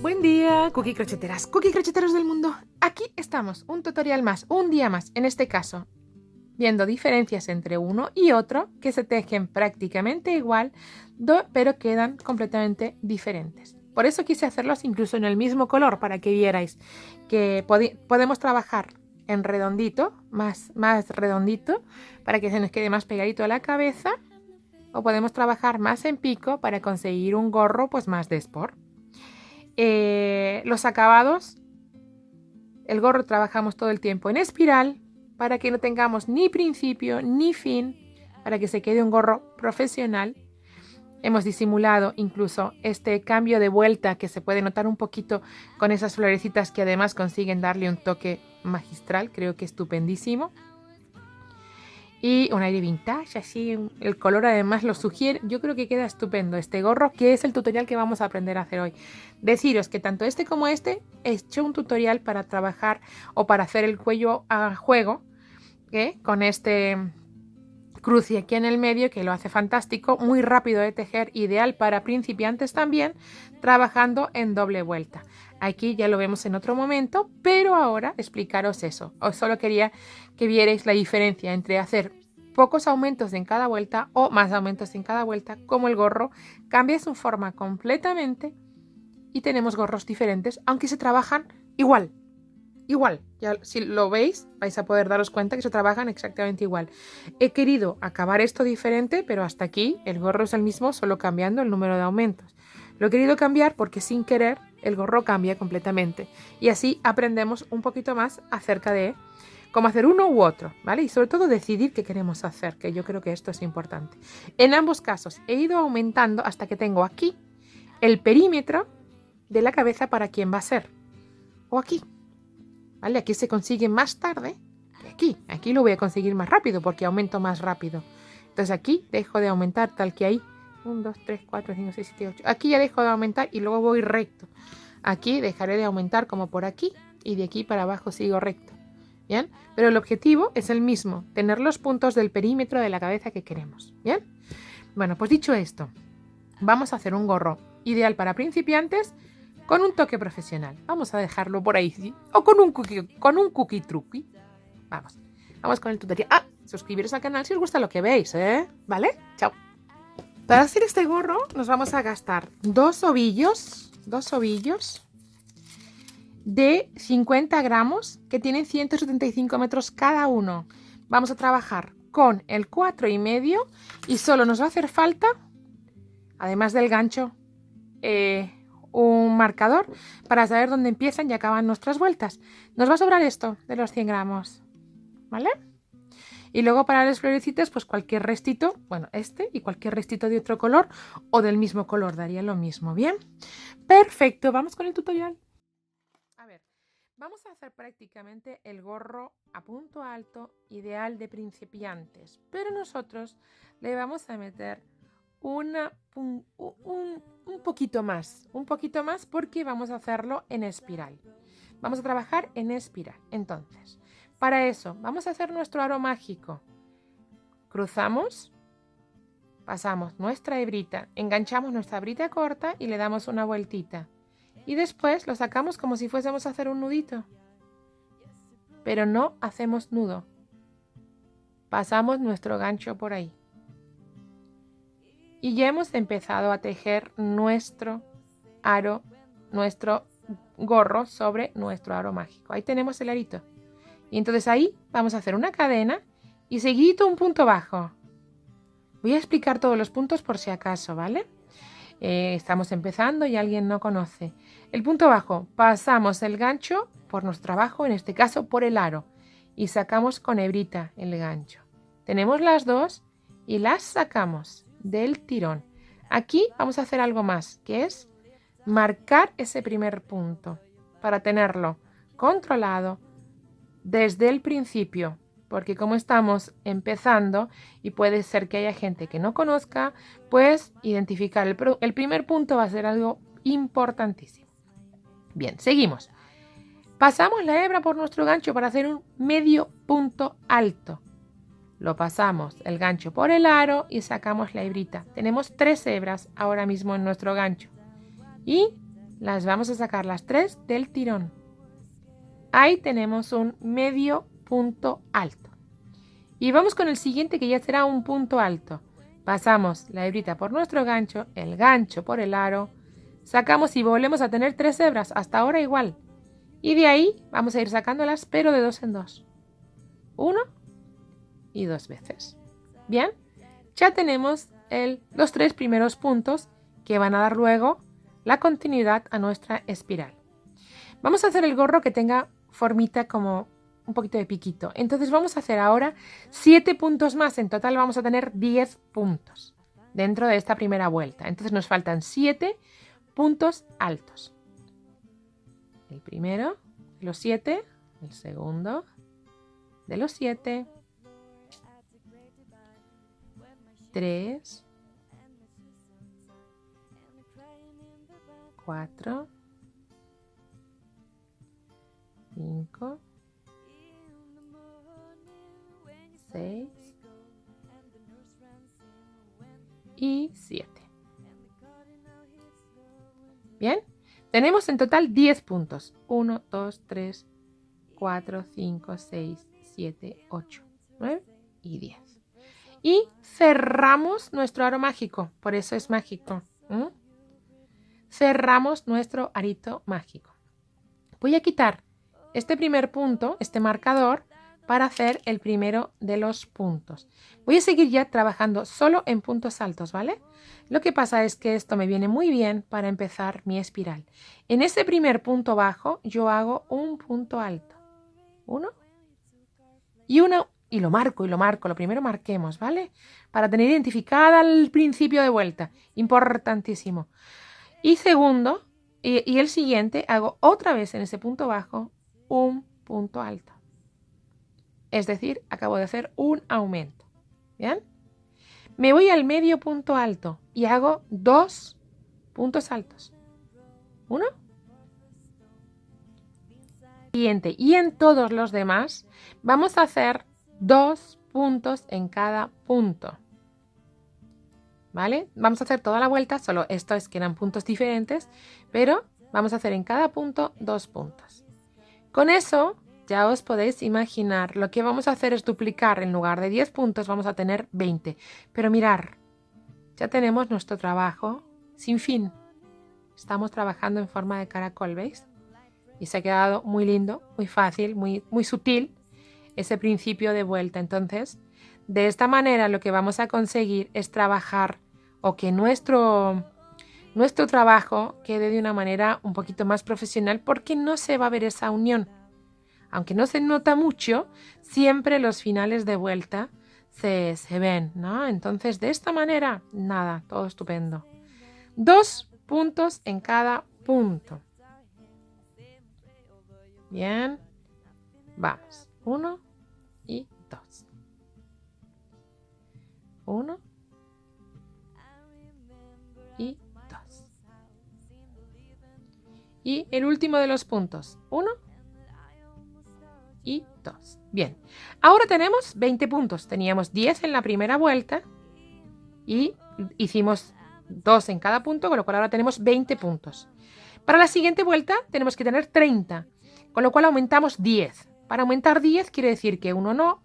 Buen día, cookie crocheteras, cookie crocheteros del mundo. Aquí estamos, un tutorial más, un día más, en este caso, viendo diferencias entre uno y otro que se tejen prácticamente igual, pero quedan completamente diferentes. Por eso quise hacerlos incluso en el mismo color, para que vierais que podemos trabajar en redondito, más redondito, para que se nos quede más pegadito a la cabeza, o podemos trabajar más en pico para conseguir un gorro pues más de sport. Los acabados, el gorro trabajamos todo el tiempo en espiral para que no tengamos ni principio ni fin, para que se quede un gorro profesional. Hemos disimulado incluso este cambio de vuelta que se puede notar un poquito con esas florecitas que además consiguen darle un toque magistral, creo que estupendísimo. Y un aire vintage, así el color además lo sugiere. Yo creo que queda estupendo este gorro, que es el tutorial que vamos a aprender a hacer hoy. Deciros que tanto este como este he hecho un tutorial para trabajar o para hacer el cuello a juego, con este cruci aquí en el medio, que lo hace fantástico, muy rápido de tejer, ideal para principiantes también, trabajando en doble vuelta. Aquí ya lo vemos en otro momento, pero ahora explicaros eso. Os solo quería que vierais la diferencia entre hacer pocos aumentos en cada vuelta o más aumentos en cada vuelta, como el gorro cambia su forma completamente y tenemos gorros diferentes, aunque se trabajan igual. Ya si lo veis vais a poder daros cuenta que se trabajan exactamente igual. He querido acabar esto diferente, pero hasta aquí el gorro es el mismo, solo cambiando el número de aumentos. Lo he querido cambiar porque sin querer el gorro cambia completamente y así aprendemos un poquito más acerca de cómo hacer uno u otro, ¿vale? Y sobre todo decidir qué queremos hacer, que yo creo que esto es importante. En ambos casos he ido aumentando hasta que tengo aquí el perímetro de la cabeza para quién va a ser, o aquí. ¿Vale? Aquí se consigue más tarde que aquí. Aquí lo voy a conseguir más rápido porque aumento más rápido. Entonces aquí dejo de aumentar tal que ahí. 1, 2, 3, 4, 5, 6, 7, 8. Aquí ya dejo de aumentar y luego voy recto. Aquí dejaré de aumentar como por aquí y de aquí para abajo sigo recto. ¿Bien? Pero el objetivo es el mismo. Tener los puntos del perímetro de la cabeza que queremos. ¿Bien? Bueno, pues dicho esto, vamos a hacer un gorro ideal para principiantes con un toque profesional. Vamos a dejarlo por ahí, ¿sí? O con un cookie truqui. Vamos con el tutorial. Suscribiros al canal si os gusta lo que veis, ¿vale? Chao. Para hacer este gorro nos vamos a gastar dos ovillos de 50 gramos que tienen 175 metros cada uno. Vamos a trabajar con el 4,5 y solo nos va a hacer falta, además del gancho, un marcador para saber dónde empiezan y acaban nuestras vueltas. Nos va a sobrar esto de los 100 gramos, ¿vale? Y luego para las florecitas, pues cualquier restito, bueno, este y cualquier restito de otro color o del mismo color, daría lo mismo, ¿bien? Perfecto, vamos con el tutorial. A ver, vamos a hacer prácticamente el gorro a punto alto ideal de principiantes, pero nosotros le vamos a meter un poquito más porque vamos a hacerlo en espiral. Vamos a trabajar en espiral. Entonces, para eso vamos a hacer nuestro aro mágico. Cruzamos, pasamos nuestra hebrita, enganchamos nuestra hebrita corta y le damos una vueltita. Y después lo sacamos como si fuésemos a hacer un nudito. Pero no hacemos nudo. Pasamos nuestro gancho por ahí. Y ya hemos empezado a tejer nuestro aro, nuestro gorro sobre nuestro aro mágico. Ahí tenemos el arito. Y entonces ahí vamos a hacer una cadena y seguidito un punto bajo. Voy a explicar todos los puntos por si acaso, ¿vale? Estamos empezando y alguien no conoce. El punto bajo, pasamos el gancho por nuestro trabajo, en este caso por el aro, y sacamos con hebrita el gancho. Tenemos las dos y las sacamos del tirón. Aquí vamos a hacer algo más, que es marcar ese primer punto para tenerlo controlado desde el principio, porque como estamos empezando y puede ser que haya gente que no conozca, pues identificar el primer punto va a ser algo importantísimo. Bien, seguimos. Pasamos la hebra por nuestro gancho para hacer un medio punto alto. Lo pasamos el gancho por el aro y sacamos la hebrita. Tenemos 3 hebras ahora mismo en nuestro gancho y las vamos a sacar las 3 del tirón. Ahí tenemos un medio punto alto. Y vamos con el siguiente, que ya será un punto alto. Pasamos la hebrita por nuestro gancho, el gancho por el aro, sacamos y volvemos a tener 3 hebras, hasta ahora igual. Y de ahí vamos a ir sacándolas, pero de 2 en 2. 1 y 2 veces. Bien, ya tenemos los 3 primeros puntos que van a dar luego la continuidad a nuestra espiral. Vamos a hacer el gorro que tenga formita como un poquito de piquito. Entonces vamos a hacer ahora 7 puntos más. En total vamos a tener 10 puntos dentro de esta primera vuelta. Entonces nos faltan 7 puntos altos. El primero de los 7, el segundo de los 7, 3, 4, 5, 6 y 7. Bien, tenemos en total 10 puntos. 1, 2, 3, 4, 5, 6, 7, 8, 9 y 10. Y cerramos nuestro aro mágico, por eso es mágico. Cerramos nuestro arito mágico. Voy a quitar este primer punto, este marcador, para hacer el primero de los puntos. Voy a seguir ya trabajando solo en puntos altos, ¿vale? Lo que pasa es que esto me viene muy bien para empezar mi espiral. En ese primer punto bajo yo hago un punto alto. 1 y 1 y lo marco. Lo primero marquemos, ¿vale? Para tener identificada el principio de vuelta. Importantísimo. Y segundo, y el siguiente, hago otra vez en ese punto bajo un punto alto. Es decir, acabo de hacer un aumento. ¿Bien? Me voy al medio punto alto y hago 2 puntos altos. 1. Siguiente. Y en todos los demás vamos a hacer 2 puntos en cada punto. ¿Vale? Vamos a hacer toda la vuelta, solo esto es que eran puntos diferentes, pero vamos a hacer en cada punto 2 puntos. Con eso ya os podéis imaginar, lo que vamos a hacer es duplicar, en lugar de 10 puntos vamos a tener 20. Pero mirar, ya tenemos nuestro trabajo sin fin. Estamos trabajando en forma de caracol, ¿veis? Y se ha quedado muy lindo, muy fácil, muy sutil ese principio de vuelta. Entonces, de esta manera lo que vamos a conseguir es trabajar o que nuestro trabajo quede de una manera un poquito más profesional, porque no se va a ver esa unión. Aunque no se nota mucho, siempre los finales de vuelta se ven, ¿no? Entonces, de esta manera, nada, todo estupendo. 2 puntos en cada punto. Bien. Vamos. 1 y 2. 1 y 2. Y el último de los puntos. 1 y 2. Bien. Ahora tenemos 20 puntos. Teníamos 10 en la primera vuelta y hicimos 2 en cada punto, con lo cual ahora tenemos 20 puntos. Para la siguiente vuelta tenemos que tener 30, con lo cual aumentamos 10. Para aumentar 10 quiere decir que uno no,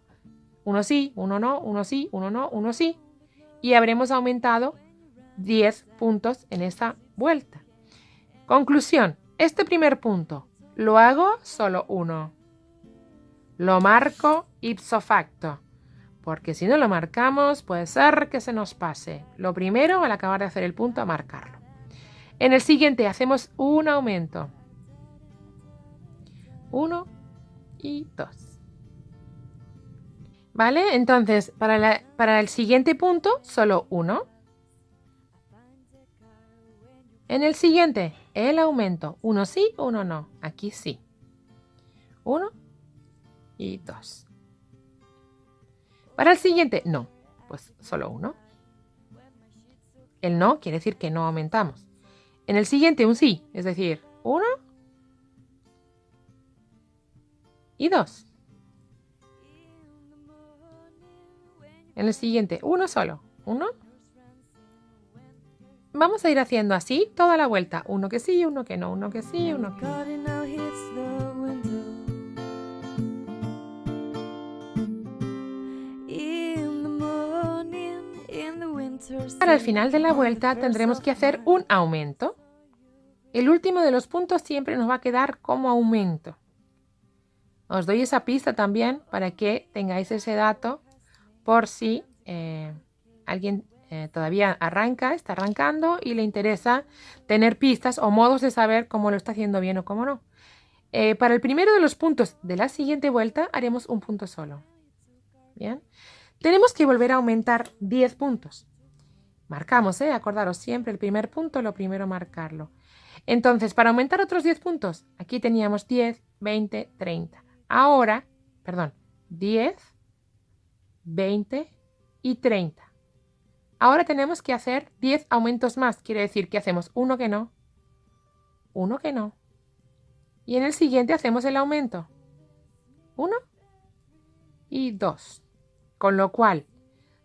uno sí, uno no, uno sí, uno no, uno sí. Y habremos aumentado 10 puntos en esta vuelta. Conclusión, este primer punto lo hago solo uno. Lo marco ipso facto, porque si no lo marcamos puede ser que se nos pase. Lo primero, al acabar de hacer el punto, a marcarlo. En el siguiente hacemos un aumento. 1 y 2. ¿Vale? Entonces, para el siguiente punto, solo 1. En el siguiente, el aumento. 1 sí, 1 no. Aquí sí. 1 y 2. Para el siguiente, no. Pues solo 1. El no quiere decir que no aumentamos. En el siguiente, un sí. Es decir, 1 y 2. En el siguiente, 1 solo. 1. Vamos a ir haciendo así toda la vuelta. 1 que sí, 1 que no, 1 que sí, 1 que no. Para el final de la vuelta tendremos que hacer un aumento. El último de los puntos siempre nos va a quedar como aumento. Os doy esa pista también para que tengáis ese dato por si alguien todavía está arrancando y le interesa tener pistas o modos de saber cómo lo está haciendo bien o cómo no. Para el primero de los puntos de la siguiente vuelta haremos un punto solo. Bien. Tenemos que volver a aumentar 10 puntos. Marcamos, acordaros siempre el primer punto, lo primero marcarlo. Entonces, para aumentar otros 10 puntos, aquí teníamos 10, 20, 30. Ahora, 10, 20 y 30. Ahora tenemos que hacer 10 aumentos más. Quiere decir que hacemos uno que no, uno que no. Y en el siguiente hacemos el aumento. 1 y 2. Con lo cual,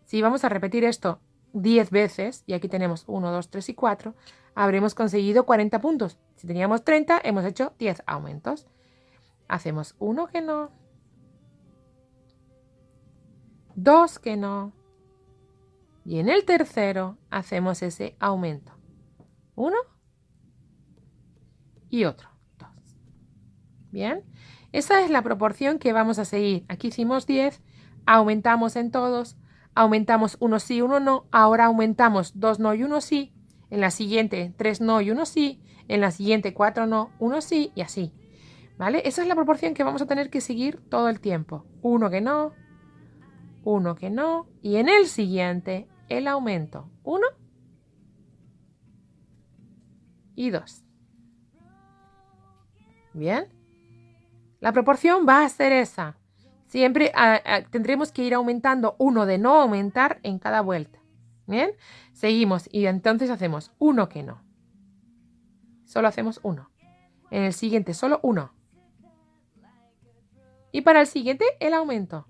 si vamos a repetir esto 10 veces, y aquí tenemos 1, 2, 3 y 4, habremos conseguido 40 puntos. Si teníamos 30, hemos hecho 10 aumentos. Hacemos 1 que no, 2 que no, y en el tercero hacemos ese aumento. 1 y otro, 2. Bien, esa es la proporción que vamos a seguir. Aquí hicimos 10, aumentamos en todos, aumentamos 1 sí, 1 no, ahora aumentamos 2 no y 1 sí, en la siguiente 3 no y 1 sí, en la siguiente 4 no, 1 sí y así. ¿Vale? Esa es la proporción que vamos a tener que seguir todo el tiempo. 1 que no, 1 que no, y en el siguiente el aumento. 1 y 2. Bien. La proporción va a ser esa. Siempre tendremos que ir aumentando 1 de no aumentar en cada vuelta. Bien. Seguimos y entonces hacemos 1 que no. Solo hacemos 1. En el siguiente solo 1. Y para el siguiente el aumento.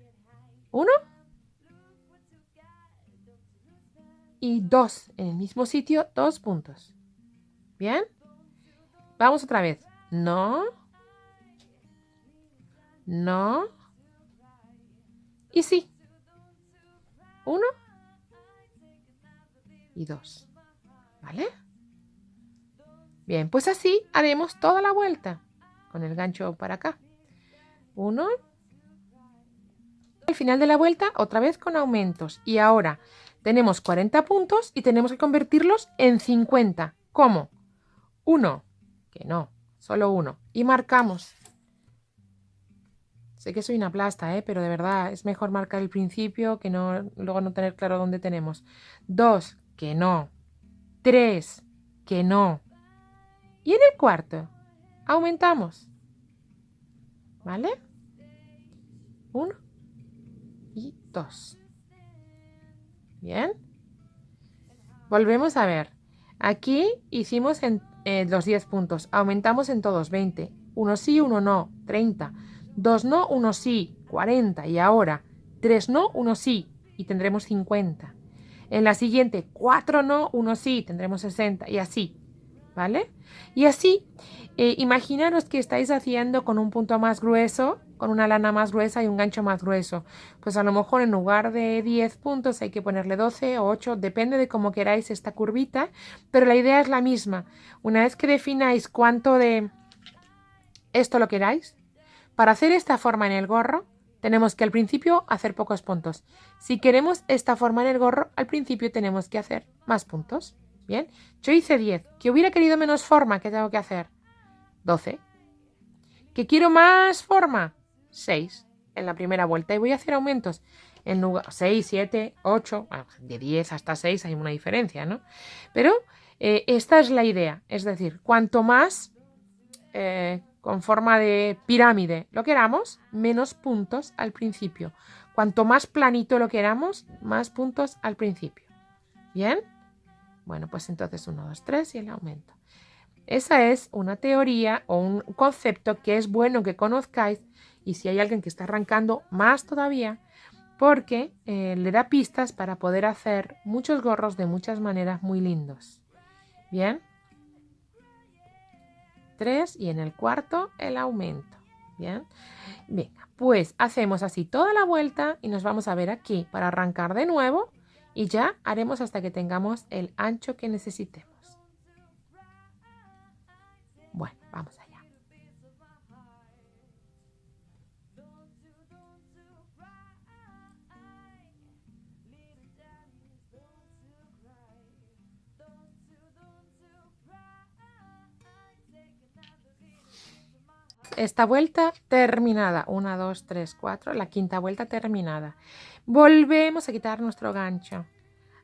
1 y 2. En el mismo sitio, 2 puntos. Bien. Vamos otra vez. No. No. Y sí. 1 y 2. ¿Vale? Bien, pues así haremos toda la vuelta. Con el gancho para acá. 1. Al final de la vuelta, otra vez con aumentos. Y ahora tenemos 40 puntos y tenemos que convertirlos en 50. ¿Cómo? 1. Que no, solo 1. Y marcamos. Sé que soy una plasta, pero de verdad es mejor marcar el principio que no, luego no tener claro dónde tenemos. 2, que no. 3, que no. Y en el cuarto, aumentamos. ¿Vale? 1 y 2. Bien. Volvemos a ver. Aquí hicimos los 10 puntos. Aumentamos en todos 20. 1 sí, 1 no, 30. 2 no, 1 sí, 40. Y ahora 3 no, 1 sí. Y tendremos 50. En la siguiente 4 no, 1 sí. Tendremos 60. Y así. ¿Vale? Y así, imaginaros que estáis haciendo con un punto más grueso, con una lana más gruesa y un gancho más grueso. Pues a lo mejor en lugar de 10 puntos hay que ponerle 12 o 8, depende de cómo queráis esta curvita, pero la idea es la misma. Una vez que defináis cuánto de esto lo queráis, para hacer esta forma en el gorro, tenemos que al principio hacer pocos puntos. Si queremos esta forma en el gorro, al principio tenemos que hacer más puntos. Bien, yo hice 10. ¿Que hubiera querido menos forma? ¿Qué tengo que hacer? 12. ¿Que quiero más forma? 6 en la primera vuelta. Y voy a hacer aumentos en lugar 6, 7, 8, de 10 hasta 6 hay una diferencia, ¿no? Pero esta es la idea, es decir, cuanto más con forma de pirámide lo queramos, menos puntos al principio. Cuanto más planito lo queramos, más puntos al principio. ¿Bien? Bueno, pues entonces 1, 2, 3 y el aumento. Esa es una teoría o un concepto que es bueno que conozcáis, y si hay alguien que está arrancando, más todavía, porque le da pistas para poder hacer muchos gorros de muchas maneras muy lindos. ¿Bien? 3 y en el cuarto el aumento. Bien, venga, pues hacemos así toda la vuelta y nos vamos a ver aquí para arrancar de nuevo y ya haremos hasta que tengamos el ancho que necesitemos. Bueno, vamos allá. Esta vuelta terminada, 1, 2, 3, 4, la quinta vuelta terminada. Volvemos a quitar nuestro gancho.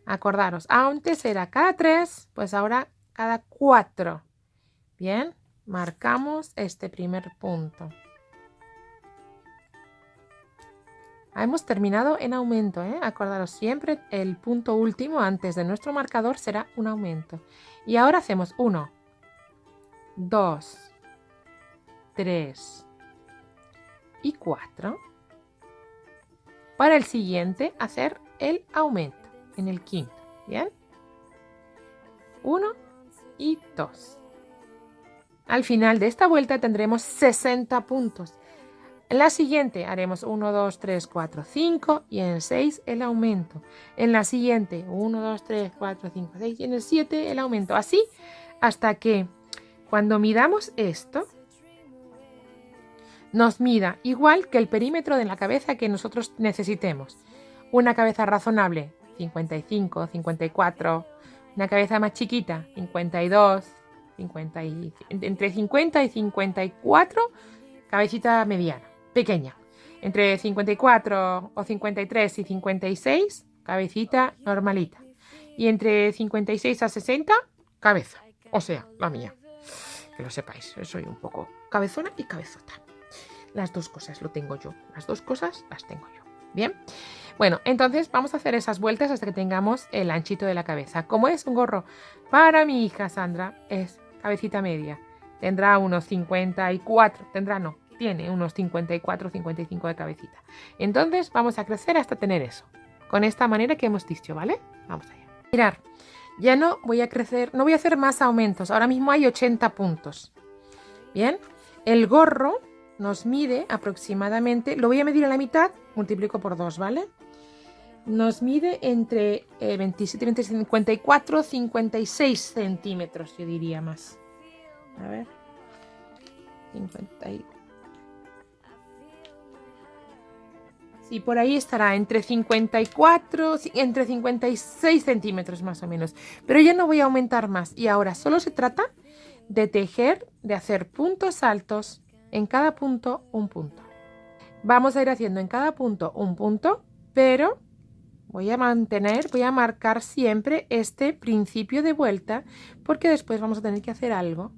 Acordaros, antes era cada 3, pues ahora cada 4. Bien, marcamos este primer punto. Hemos terminado en aumento, ¿eh? Acordaros, siempre el punto último antes de nuestro marcador será un aumento. Y ahora hacemos 1, 2, 3 y 4 para el siguiente hacer el aumento en el quinto. Bien, 1 y 2. Al final de esta vuelta tendremos 60 puntos. En la siguiente haremos 1, 2, 3, 4, 5 y en el 6 el aumento. En la siguiente 1, 2, 3, 4, 5, 6 y en el 7 el aumento. Así hasta que cuando midamos esto nos mida igual que el perímetro de la cabeza que nosotros necesitemos. Una cabeza razonable, 55, 54. Una cabeza más chiquita, 52, 50 y, entre 50 y 54, cabecita mediana, pequeña. Entre 54 o 53 y 56, cabecita normalita. Y entre 56 a 60, cabeza. O sea, la mía. Que lo sepáis, soy un poco cabezona y cabezota. Las dos cosas lo tengo yo. Las dos cosas las tengo yo. Bien. Bueno, entonces vamos a hacer esas vueltas hasta que tengamos el anchito de la cabeza. Como es un gorro para mi hija Sandra, es cabecita media. Tendrá unos 54. Tiene unos 54 o 55 de cabecita. Entonces vamos a crecer hasta tener eso. Con esta manera que hemos dicho, ¿vale? Vamos allá. Mirad, ya no voy a crecer, no voy a hacer más aumentos. Ahora mismo hay 80 puntos. Bien. El gorro nos mide aproximadamente, lo voy a medir a la mitad, multiplico por 2, ¿vale? Nos mide entre 27, 20, 54, 56 centímetros, yo diría más. A ver. 50 y... Sí, por ahí estará entre 54, entre 56 centímetros más o menos. Pero ya no voy a aumentar más. Y ahora solo se trata de tejer, de hacer puntos altos. En cada punto, un punto. Vamos a ir haciendo en cada punto un punto, pero voy a marcar siempre este principio de vuelta, porque después vamos a tener que hacer algo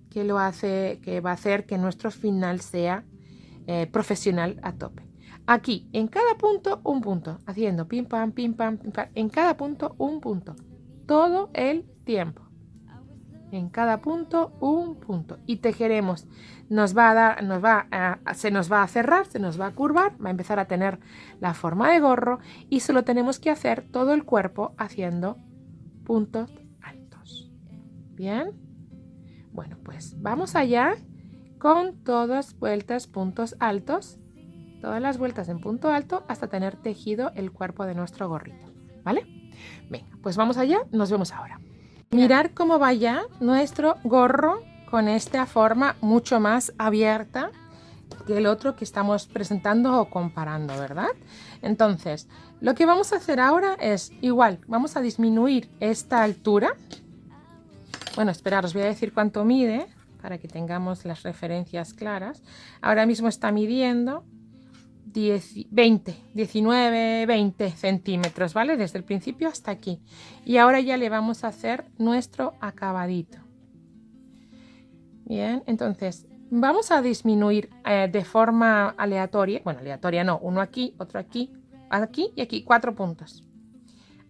que va a hacer que nuestro final sea profesional a tope. Aquí, en cada punto, un punto, haciendo pim pam, pim pam, pim pam, en cada punto, un punto, todo el tiempo. En cada punto, un punto. Y tejeremos. Se nos va a cerrar, se nos va a curvar, va a empezar a tener la forma de gorro y solo tenemos que hacer todo el cuerpo haciendo puntos altos. ¿Bien? Bueno, pues vamos allá con todas vueltas, puntos altos. Todas las vueltas en punto alto hasta tener tejido el cuerpo de nuestro gorrito. ¿Vale? Venga, pues vamos allá. Nos vemos ahora. Mirad cómo va ya nuestro gorro con esta forma mucho más abierta que el otro que estamos presentando o comparando, ¿verdad? Entonces, lo que vamos a hacer ahora es igual, vamos a disminuir esta altura. Bueno, esperad, os voy a decir cuánto mide para que tengamos las referencias claras. Ahora mismo está midiendo 19, 20 centímetros, ¿vale? Desde el principio hasta aquí. Y ahora ya le vamos a hacer nuestro acabadito. Bien, entonces vamos a disminuir de forma aleatoria. Bueno, aleatoria no, uno aquí, otro aquí, aquí y aquí, 4 puntos.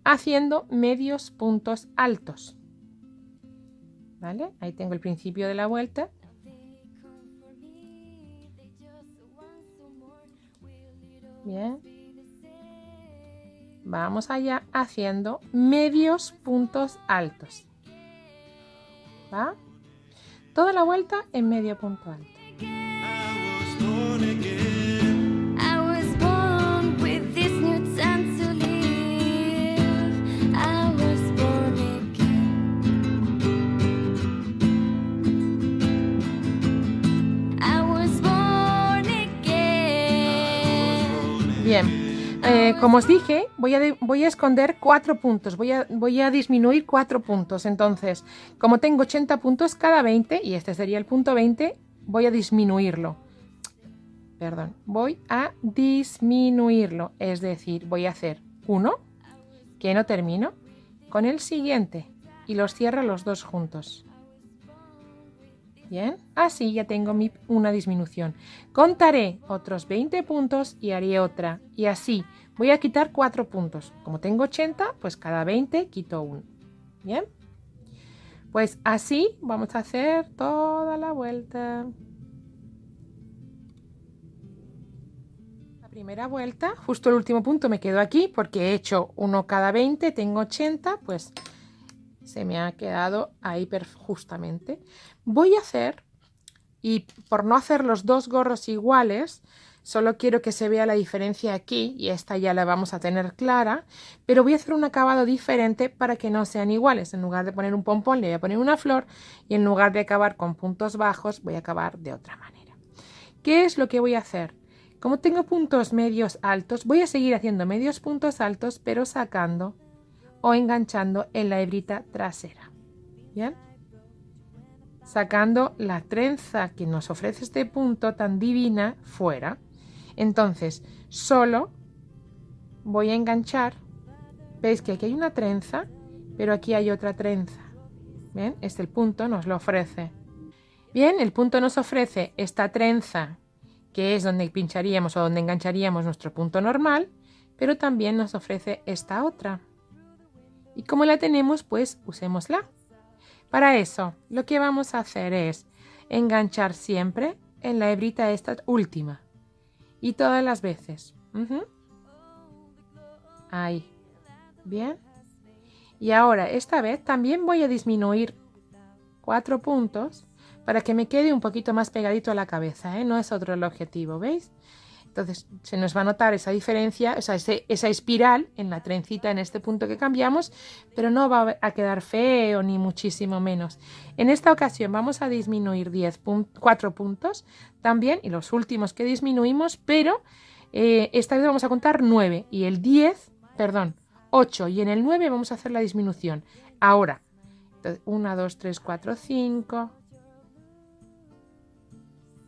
Haciendo medios puntos altos. ¿Vale? Ahí tengo el principio de la vuelta. Bien. Vamos allá haciendo medios puntos altos. ¿Va? Toda la vuelta en medio punto alto. Bien, como os dije, voy a esconder 4 puntos, voy a disminuir 4 puntos. Entonces, como tengo 80 puntos cada 20, y este sería el punto 20, voy a disminuirlo. Perdón, voy a disminuirlo, es decir, voy a hacer uno, que no termino, con el siguiente, y los cierro los dos juntos. Bien, así ya tengo una disminución. Contaré otros 20 puntos y haré otra. Y así voy a quitar 4 puntos. Como tengo 80, pues cada 20 quito uno. Bien, pues así vamos a hacer toda la vuelta. La primera vuelta, justo el último punto me quedo aquí porque he hecho uno cada 20, tengo 80, pues se me ha quedado ahí justamente. Voy a hacer, y por no hacer los dos gorros iguales, solo quiero que se vea la diferencia aquí, y esta ya la vamos a tener clara, pero voy a hacer un acabado diferente para que no sean iguales. En lugar de poner un pompón le voy a poner una flor, y en lugar de acabar con puntos bajos voy a acabar de otra manera. ¿Qué es lo que voy a hacer? Como tengo puntos medios altos, voy a seguir haciendo medios puntos altos, pero sacando o enganchando en la hebrita trasera. Bien, sacando la trenza que nos ofrece este punto tan divina fuera. Entonces solo voy a enganchar. Veis que aquí hay una trenza, pero aquí hay otra trenza. Bien, el punto nos lo ofrece. Bien, el punto nos ofrece esta trenza, que es donde pincharíamos o donde engancharíamos nuestro punto normal, pero también nos ofrece esta otra. Y como la tenemos, pues usémosla. Para eso, lo que vamos a hacer es enganchar siempre en la hebrita esta última. Y todas las veces. Ahí. Bien. Y ahora, esta vez también voy a disminuir 4 puntos para que me quede un poquito más pegadito a la cabeza, ¿eh? No es otro el objetivo, ¿veis? Entonces se nos va a notar esa diferencia, o sea, esa espiral en la trencita en este punto que cambiamos, pero no va a quedar feo ni muchísimo menos. En esta ocasión vamos a disminuir 4 puntos también, y los últimos que disminuimos, pero esta vez vamos a contar 9 y el 8, y en el 9 vamos a hacer la disminución. Ahora, 1, 2, 3, 4, 5,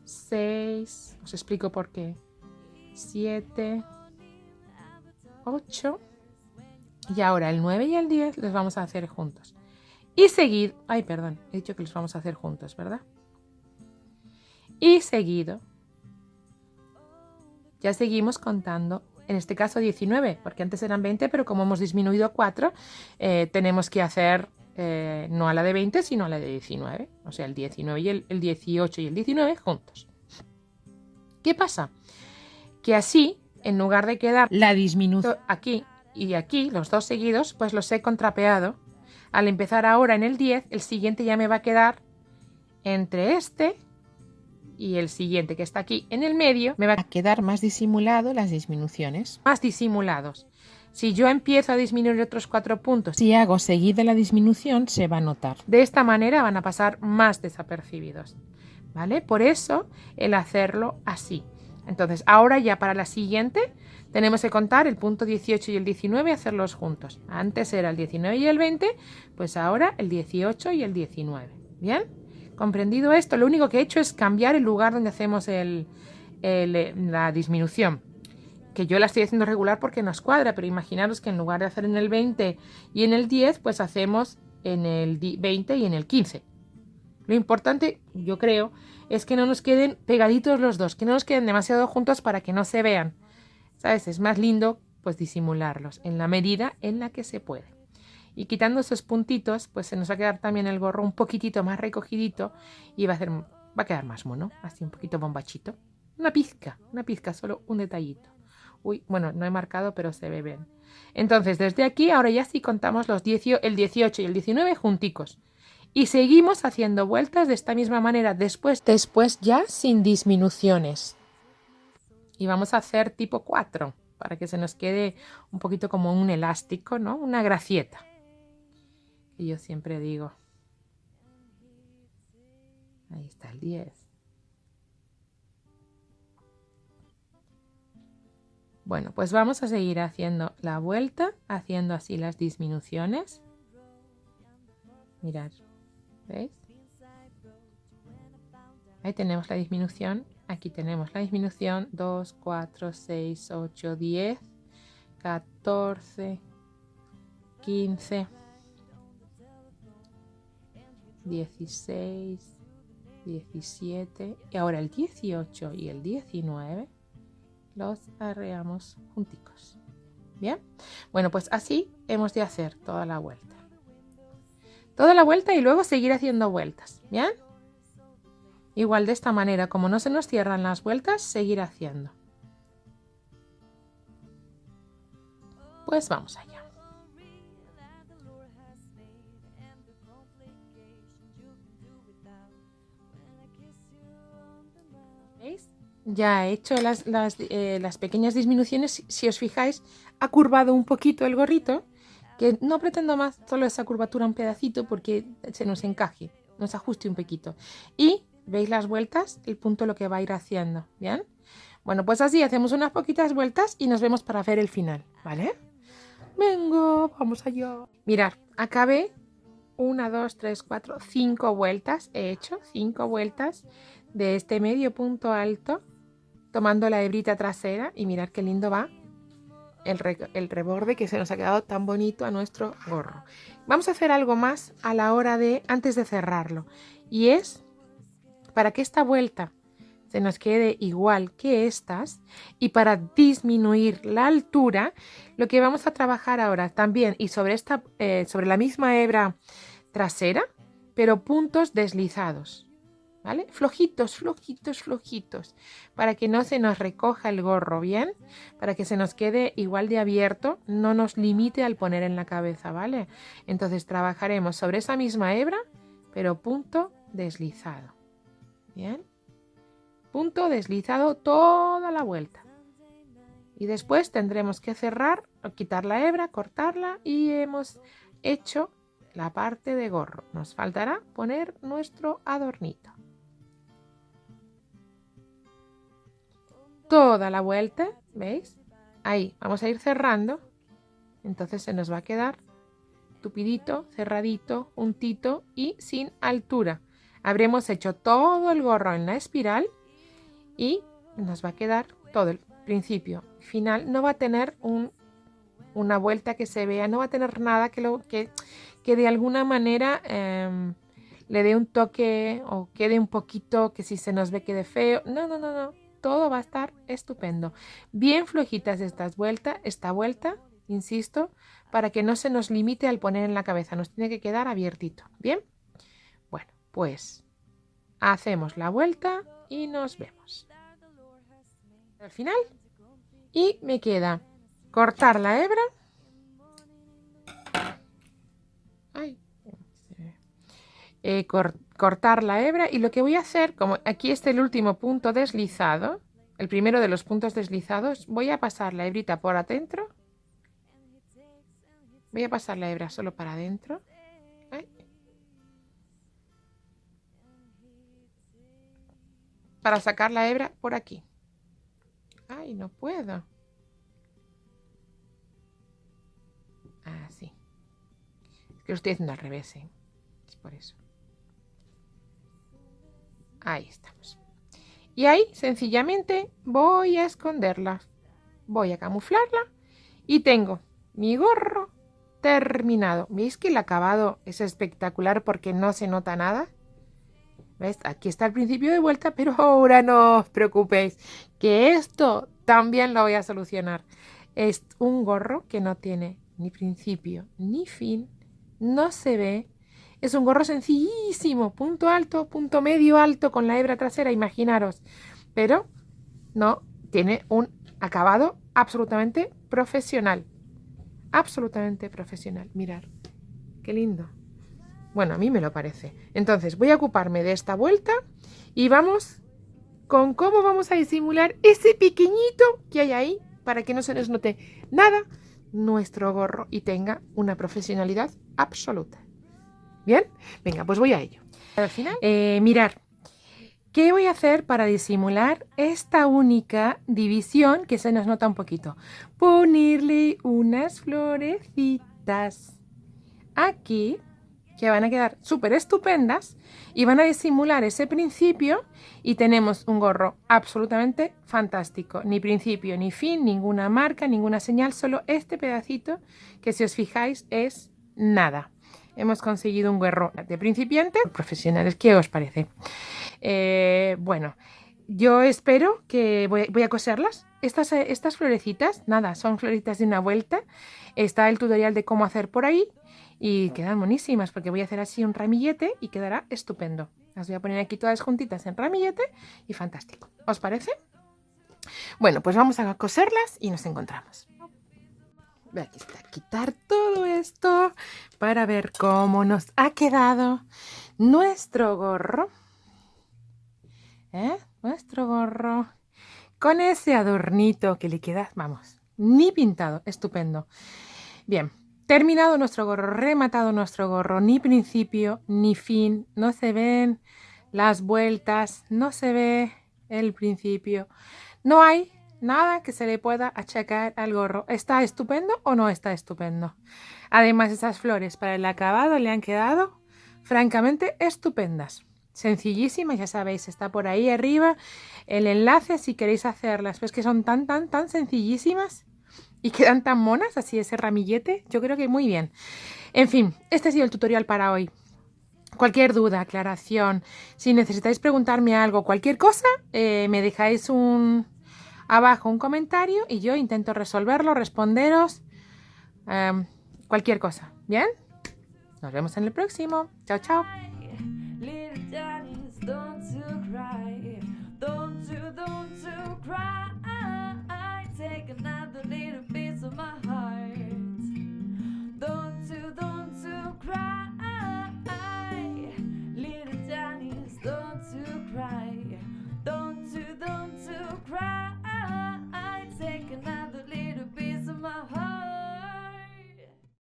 6, os explico por qué. 7, 8, y ahora el 9 y el 10 los vamos a hacer juntos. Y seguido, he dicho que los vamos a hacer juntos, ¿verdad? Y seguido, ya seguimos contando, en este caso 19, porque antes eran 20, pero como hemos disminuido 4, tenemos que hacer no a la de 20, sino a la de 19, o sea, el 19 y el 18 y el 19 juntos. ¿Qué pasa? Que así, en lugar de quedar la disminución aquí y aquí, los dos seguidos, pues los he contrapeado. Al empezar ahora en el 10, el siguiente ya me va a quedar entre este y el siguiente que está aquí en el medio. Me va a quedar más disimulado las disminuciones. Más disimulados. Si yo empiezo a disminuir otros 4 puntos, si hago seguida la disminución, se va a notar. De esta manera van a pasar más desapercibidos, ¿vale? Por eso el hacerlo así. Entonces, ahora ya para la siguiente tenemos que contar el punto 18 y el 19 y hacerlos juntos. Antes era el 19 y el 20, pues ahora el 18 y el 19. ¿Bien? Comprendido esto, lo único que he hecho es cambiar el lugar donde hacemos la disminución. que yo la estoy haciendo regular porque nos cuadra, pero imaginaros que en lugar de hacer en el 20 y en el 10, pues hacemos en el 20 y en el 15. Lo importante, yo creo, es que no nos queden pegaditos los dos, que no nos queden demasiado juntos para que no se vean. ¿Sabes? Es más lindo pues disimularlos en la medida en la que se puede. Y quitando esos puntitos, pues se nos va a quedar también el gorro un poquitito más recogidito y va a quedar más mono, así un poquito bombachito. Una pizca, solo un detallito. Uy, bueno, no he marcado, pero se ve bien. Entonces, desde aquí, ahora ya sí contamos el 18 y el 19 junticos. Y seguimos haciendo vueltas de esta misma manera, después ya sin disminuciones. Y vamos a hacer tipo 4, para que se nos quede un poquito como un elástico, ¿no? Una gracieta. Que yo siempre digo. Ahí está el 10. Bueno, pues vamos a seguir haciendo la vuelta, haciendo así las disminuciones. Mirad, ¿veis? Ahí tenemos la disminución. Aquí tenemos la disminución 2, 4, 6, 8, 10, 14, 15, 16, 17 y ahora el 18 y el 19 los arreamos junticos. Bien, bueno, pues así hemos de hacer toda la vuelta. Toda la vuelta y luego seguir haciendo vueltas. Bien. Igual de esta manera, como no se nos cierran las vueltas, seguir haciendo. Pues vamos allá. ¿Veis? Ya he hecho las pequeñas disminuciones. Si os fijáis, ha curvado un poquito el gorrito, que no pretendo más, solo esa curvatura un pedacito porque se nos encaje, nos ajuste un poquito. Y ¿veis las vueltas? El punto lo que va a ir haciendo, ¿bien? Bueno, pues así hacemos unas poquitas vueltas y nos vemos para ver el final, ¿vale? Venga, vamos allá. Mirad, acabé 1, 2, 3, 4, 5 vueltas. He hecho 5 vueltas de este medio punto alto, tomando la hebrita trasera y mirad qué lindo va el reborde que se nos ha quedado tan bonito a nuestro gorro. Vamos a hacer algo más a la hora de, antes de cerrarlo, y es para que esta vuelta se nos quede igual que estas y para disminuir la altura, lo que vamos a trabajar ahora también y sobre la misma hebra trasera, pero puntos deslizados, ¿vale? Flojitos, flojitos, flojitos, para que no se nos recoja el gorro bien, para que se nos quede igual de abierto, no nos limite al poner en la cabeza, ¿vale? Entonces trabajaremos sobre esa misma hebra, pero punto deslizado. Bien, punto deslizado toda la vuelta y después tendremos que cerrar o quitar la hebra, cortarla y hemos hecho la parte de gorro. Nos faltará poner nuestro adornito. Toda la vuelta, ¿veis? Ahí vamos a ir cerrando, entonces se nos va a quedar tupidito, cerradito, juntito y sin altura. Habremos hecho todo el gorro en la espiral y nos va a quedar todo el principio. Final no va a tener una vuelta que se vea, no va a tener nada que de alguna manera le dé un toque o quede un poquito que si se nos ve quede feo. No, no, no, no. Todo va a estar estupendo. Bien flojitas esta vuelta, insisto, para que no se nos limite al poner en la cabeza. Nos tiene que quedar abiertito. ¿Bien? Bueno, pues hacemos la vuelta y nos vemos al final. Y me queda cortar la hebra. Ay, cortar la hebra y lo que voy a hacer, como aquí está el último punto deslizado, el primero de los puntos deslizados, voy a pasar la hebrita por adentro. Voy a pasar la hebra solo para adentro. Ay. Para sacar la hebra por aquí. Ay, no puedo. Así. Es que lo estoy haciendo al revés, ¿eh? Es por eso. Ahí estamos. Y ahí, sencillamente, voy a esconderla. voy a camuflarla y tengo mi gorro terminado. ¿Veis que el acabado es espectacular porque no se nota nada? ¿Ves? Aquí está el principio de vuelta, pero ahora no os preocupéis, que esto también lo voy a solucionar. Es un gorro que no tiene ni principio ni fin, no se ve. Es un gorro sencillísimo, punto alto, punto medio alto con la hebra trasera, imaginaros. Pero no tiene un acabado absolutamente profesional. Absolutamente profesional. Mirad, qué lindo. Bueno, a mí me lo parece. Entonces voy a ocuparme de esta vuelta y vamos con cómo vamos a disimular ese pequeñito que hay ahí para que no se nos note nada nuestro gorro y tenga una profesionalidad absoluta. ¿Bien? Venga, pues voy a ello. Al final, mirad, ¿qué voy a hacer para disimular esta única división que se nos nota un poquito? Ponerle unas florecitas aquí, que van a quedar súper estupendas y van a disimular ese principio y tenemos un gorro absolutamente fantástico. Ni principio ni fin, ninguna marca, ninguna señal, solo este pedacito que si os fijáis es nada. Hemos conseguido un gorro de principiante, profesionales. ¿Qué os parece? Bueno, yo espero que voy a coserlas. Estas florecitas, nada, son florecitas de una vuelta. Está el tutorial de cómo hacer por ahí. Y quedan monísimas porque voy a hacer así un ramillete y quedará estupendo. Las voy a poner aquí todas juntitas en ramillete y fantástico. ¿Os parece? Bueno, pues vamos a coserlas y nos encontramos. Aquí está, quitar todo esto para ver cómo nos ha quedado nuestro gorro. Nuestro gorro con ese adornito que le queda, vamos, ni pintado, estupendo. Bien. Terminado nuestro gorro, rematado nuestro gorro, ni principio ni fin, no se ven las vueltas, no se ve el principio, no hay nada que se le pueda achacar al gorro. ¿Está estupendo o no está estupendo? Además, esas flores para el acabado le han quedado francamente estupendas. Sencillísimas, ya sabéis, está por ahí arriba el enlace si queréis hacerlas. Pues que son tan sencillísimas. Y quedan tan monas, así ese ramillete, yo creo que muy bien. En fin, este ha sido el tutorial para hoy. Cualquier duda, aclaración, si necesitáis preguntarme algo, cualquier cosa, me dejáis abajo un comentario y yo intento resolverlo, responderos cualquier cosa. ¿Bien? Nos vemos en el próximo. Chao, chao.